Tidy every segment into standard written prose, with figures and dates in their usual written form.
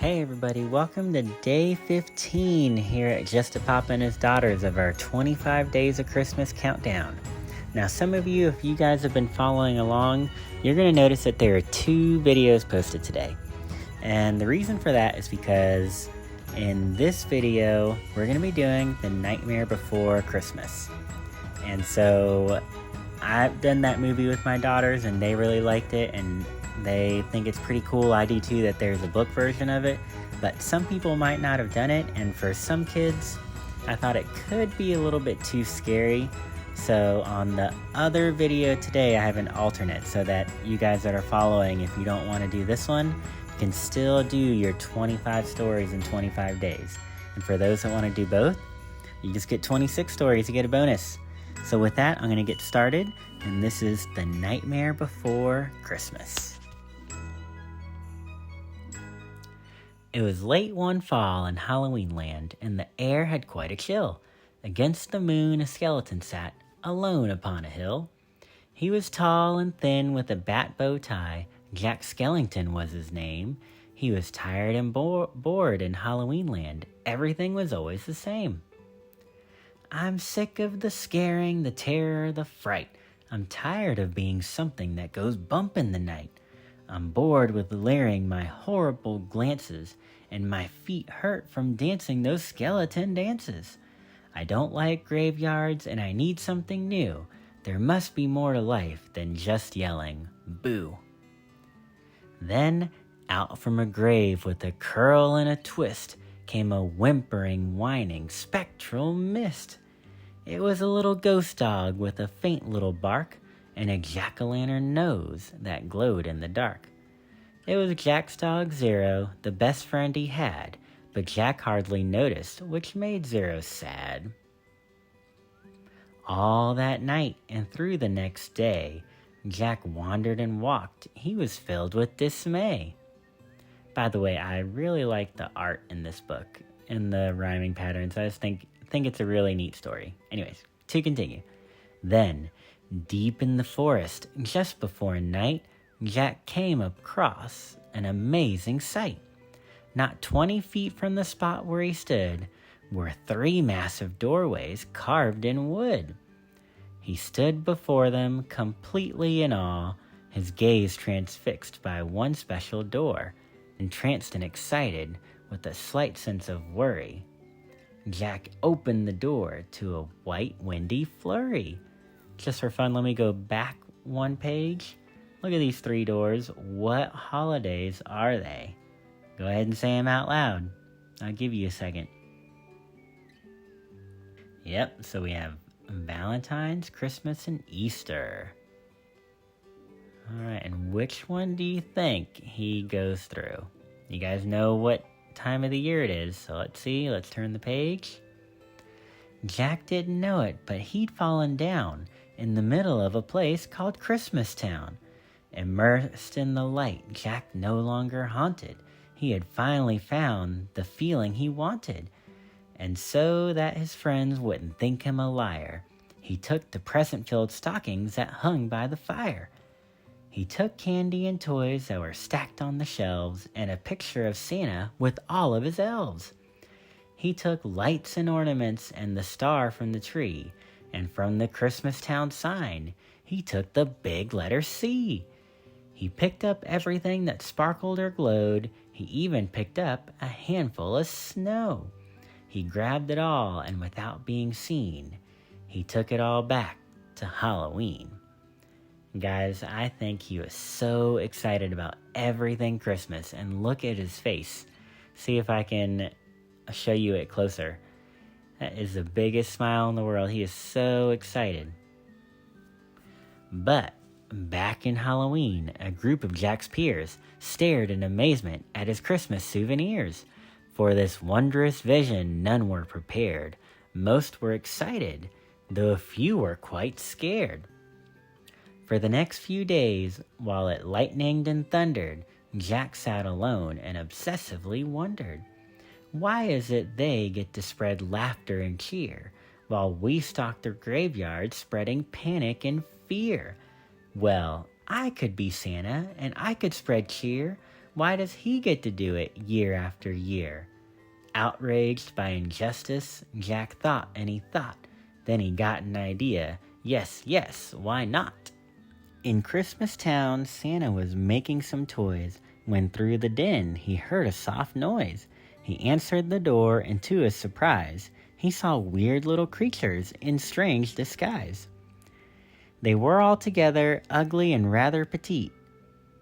Hey everybody, welcome to day 15 here at Just a Papa and His Daughters of our 25 Days of Christmas countdown. Now some of you, if you guys have been following along, you're going to notice that there are 2 videos posted today. And the reason for that is because in this video, we're going to be doing The Nightmare Before Christmas. And so I've done that movie with my daughters and they really liked it, and they think it's pretty cool. I do too, that there's a book version of it, but some people might not have done it, and for some kids I thought it could be a little bit too scary. So on the other video today I have an alternate so that you guys that are following, if you don't want to do this one, you can still do your 25 stories in 25 days. And for those that want to do both, you just get 26 stories to get a bonus. So with that, I'm going to get started, and this is The Nightmare Before Christmas. It was late one fall in Halloweenland, and the air had quite a chill. Against the moon a skeleton sat, alone upon a hill. He was tall and thin with a bat bow tie. Jack Skellington was his name. He was tired and bored in Halloweenland. Everything was always the same. I'm sick of the scaring, the terror, the fright. I'm tired of being something that goes bump in the night. I'm bored with leering my horrible glances, and my feet hurt from dancing those skeleton dances. I don't like graveyards, and I need something new. There must be more to life than just yelling, boo. Then, out from a grave with a curl and a twist, came a whimpering, whining, spectral mist. It was a little ghost dog with a faint little bark and a jack-o'-lantern nose that glowed in the dark. It was Jack's dog Zero, the best friend he had, but Jack hardly noticed, which made Zero sad. All that night and through the next day, Jack wandered and walked. He was filled with dismay. By the way, I really like the art in this book and the rhyming patterns. I just think it's a really neat story. Anyways, to continue. Then, deep in the forest, just before night, Jack came across an amazing sight. Not 20 feet from the spot where he stood were 3 massive doorways carved in wood. He stood before them completely in awe, his gaze transfixed by one special door, entranced and excited with a slight sense of worry. Jack opened the door to a white, windy flurry. Just for fun, let me go back one page. Look at these 3 doors. What holidays are they? Go ahead and say them out loud. I'll give you a second. Yep, so we have Valentine's, Christmas, and Easter. Alright, and which one do you think he goes through? You guys know what time of the year it is, so let's see. Let's turn the page. Jack didn't know it, but he'd fallen down in the middle of a place called Christmas Town. Immersed in the light, Jack no longer haunted. He had finally found the feeling he wanted. And so that his friends wouldn't think him a liar, he took the present-filled stockings that hung by the fire. He took candy and toys that were stacked on the shelves, and a picture of Santa with all of his elves. He took lights and ornaments and the star from the tree, and from the Christmas Town sign, he took the big letter C. He picked up everything that sparkled or glowed. He even picked up a handful of snow. He grabbed it all, and without being seen, he took it all back to Halloween. Guys, I think he was so excited about everything Christmas, and look at his face. See if I can show you it closer. That is the biggest smile in the world. He is so excited. But back in Halloween, a group of Jack's peers stared in amazement at his Christmas souvenirs. For this wondrous vision, none were prepared. Most were excited, though a few were quite scared. For the next few days, while it lightninged and thundered, Jack sat alone and obsessively wondered. Why is it they get to spread laughter and cheer, while we stalk their graveyards spreading panic and fear? Well, I could be Santa, and I could spread cheer Why does he get to do it year after year? Outraged by injustice, Jack thought and he thought. Then he got an idea. Yes, yes, why not? In Christmas Town, Santa was making some toys when through the den he heard a soft noise. He answered the door, and to his surprise, he saw weird little creatures in strange disguise. They were all together, ugly and rather petite.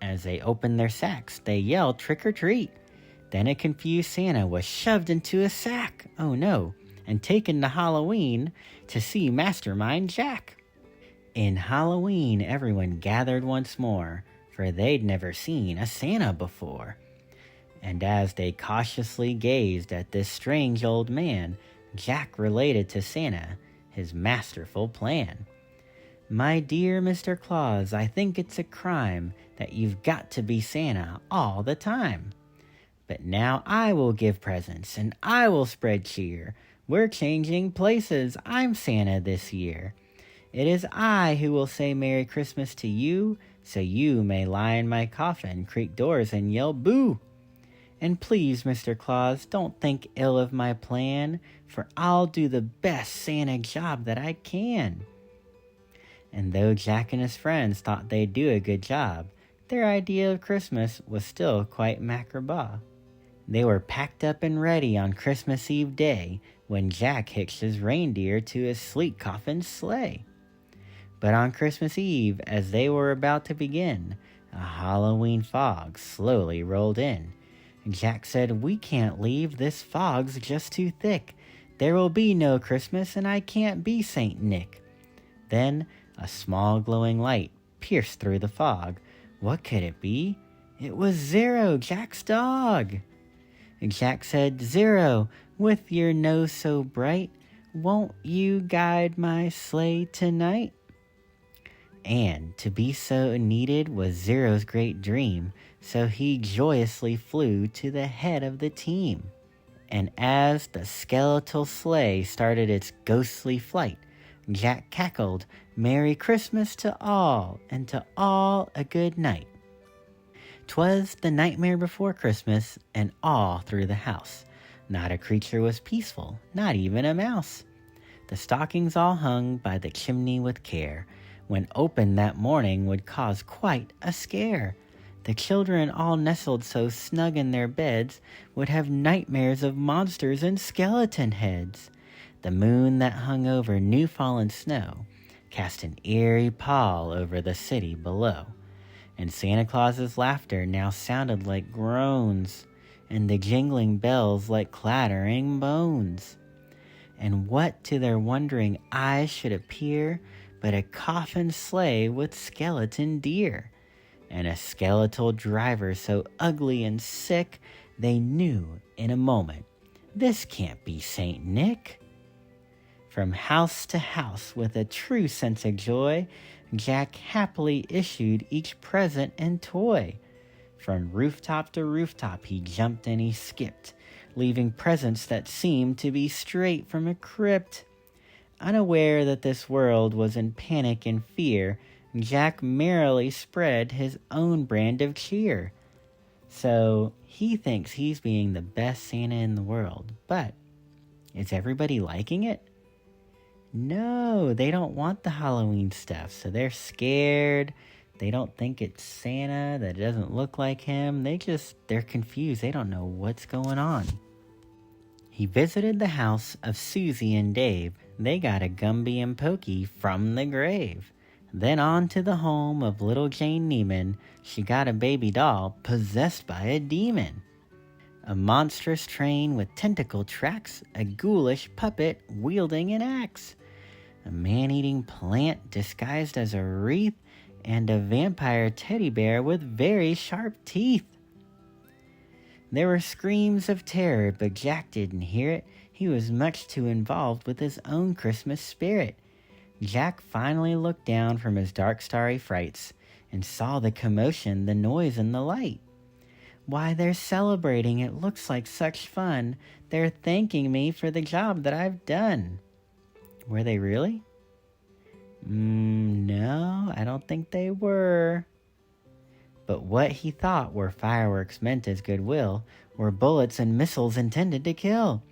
As they opened their sacks, they yelled trick or treat. Then a confused Santa was shoved into a sack, oh no, and taken to Halloween to see Mastermind Jack. In Halloween, everyone gathered once more, for they'd never seen a Santa before. And as they cautiously gazed at this strange old man, Jack related to Santa his masterful plan. My dear Mr. Claus, I think it's a crime that you've got to be Santa all the time. But now I will give presents and I will spread cheer. We're changing places. I'm Santa this year. It is I who will say Merry Christmas to you, so you may lie in my coffin, creak doors, and yell boo. And please, Mr. Claus, don't think ill of my plan, for I'll do the best Santa job that I can. And though Jack and his friends thought they'd do a good job, their idea of Christmas was still quite macabre. They were packed up and ready on Christmas Eve day when Jack hitched his reindeer to his sleek coffin sleigh. But on Christmas Eve, as they were about to begin, a Halloween fog slowly rolled in. Jack said, "We can't leave, this fog's just too thick. There will be no Christmas and I can't be Saint Nick." Then a small glowing light pierced through the fog. What could it be? It was Zero, Jack's dog. Jack said, "Zero, with your nose so bright, won't you guide my sleigh tonight?" And to be so needed was Zero's great dream, so he joyously flew to the head of the team. And as the skeletal sleigh started its ghostly flight, Jack cackled, "Merry Christmas to all, and to all a good night." 'Twas the nightmare before Christmas, and all through the house not a creature was peaceful, not even a mouse. The stockings all hung by the chimney with care, when opened that morning would cause quite a scare. The children all nestled so snug in their beds would have nightmares of monsters and skeleton heads. The moon that hung over new fallen snow cast an eerie pall over the city below, and Santa Claus's laughter now sounded like groans, and the jingling bells like clattering bones. And what to their wondering eyes should appear but a coffin sleigh with skeleton deer, and a skeletal driver so ugly and sick they knew in a moment, this can't be Saint Nick. From house to house with a true sense of joy, Jack happily issued each present and toy. From rooftop to rooftop he jumped and he skipped, leaving presents that seemed to be straight from a crypt. Unaware that this world was in panic and fear, Jack merrily spread his own brand of cheer. So he thinks he's being the best Santa in the world, but is everybody liking it? No, they don't want the Halloween stuff, so they're scared. They don't think it's Santa, that it doesn't look like him. They're confused. They don't know what's going on. He visited the house of Susie and Dave. They got a Gumby and Pokey from the grave. Then on to the home of little Jane Neiman. She got a baby doll possessed by a demon. A monstrous train with tentacle tracks, a ghoulish puppet wielding an axe, a man-eating plant disguised as a wreath, and a vampire teddy bear with very sharp teeth. There were screams of terror, but Jack didn't hear it. He was much too involved with his own Christmas spirit. Jack finally looked down from his dark starry frights and saw the commotion, the noise, and the light. Why, they're celebrating. It looks like such fun. They're thanking me for the job that I've done. Were they really? No, I don't think they were. But what he thought were fireworks meant as goodwill were bullets and missiles intended to kill.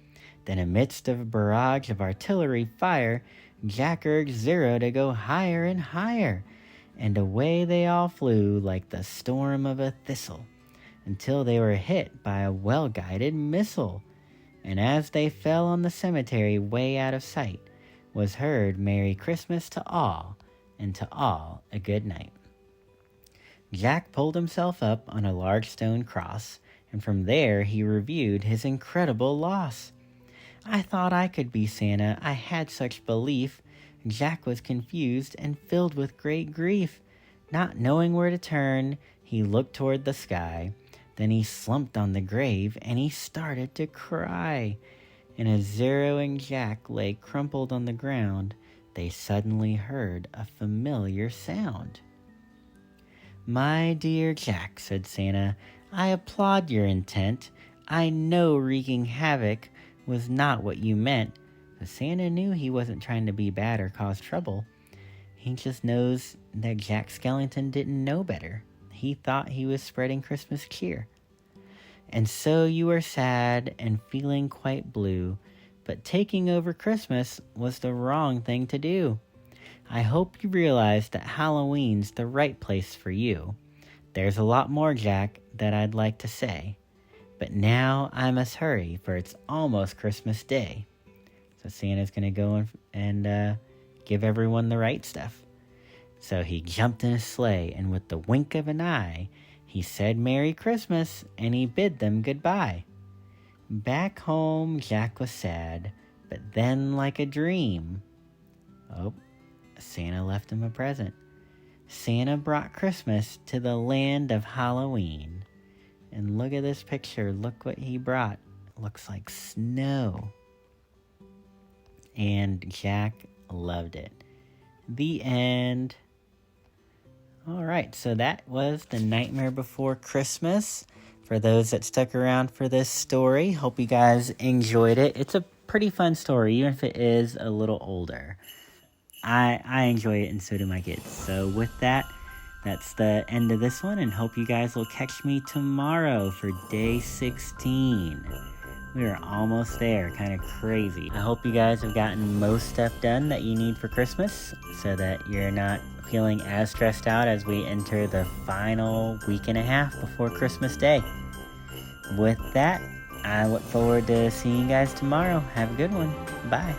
Then amidst a barrage of artillery fire, Jack urged Zero to go higher and higher, and away they all flew like the storm of a thistle, until they were hit by a well-guided missile. And as they fell on the cemetery way out of sight, was heard Merry Christmas to all, and to all a good night. Jack pulled himself up on a large stone cross, and from there he reviewed his incredible loss. I thought I could be Santa, I had such belief. Jack was confused and filled with great grief. Not knowing where to turn, he looked toward the sky. Then he slumped on the grave and he started to cry. And as Zero and Jack lay crumpled on the ground, they suddenly heard a familiar sound. "My dear Jack," said Santa, "I applaud your intent. I know wreaking havoc was not what you meant." But Santa knew he wasn't trying to be bad or cause trouble. He just knows that Jack Skellington didn't know better. He thought he was spreading Christmas cheer. "And so you are sad and feeling quite blue, but taking over Christmas was the wrong thing to do. I hope you realize that Halloween's the right place for you. There's a lot more, Jack, that I'd like to say. But now I must hurry, for it's almost Christmas Day." So Santa's going to go and give everyone the right stuff. So he jumped in his sleigh, and with the wink of an eye, he said Merry Christmas, and he bid them goodbye. Back home, Jack was sad, but then like a dream. Oh, Santa left him a present. Santa brought Christmas to the land of Halloween. And look at this picture. Look what he brought. It looks like snow. And Jack loved it. The end. Alright, so that was The Nightmare Before Christmas. For those that stuck around for this story, hope you guys enjoyed it. It's a pretty fun story, even if it is a little older. I enjoy it, and so do my kids. So with that, that's the end of this one, and hope you guys will catch me tomorrow for day 16. We are almost there, kind of crazy. I hope you guys have gotten most stuff done that you need for Christmas, so that you're not feeling as stressed out as we enter the final week and a half before Christmas Day. With that, I look forward to seeing you guys tomorrow. Have a good one. Bye.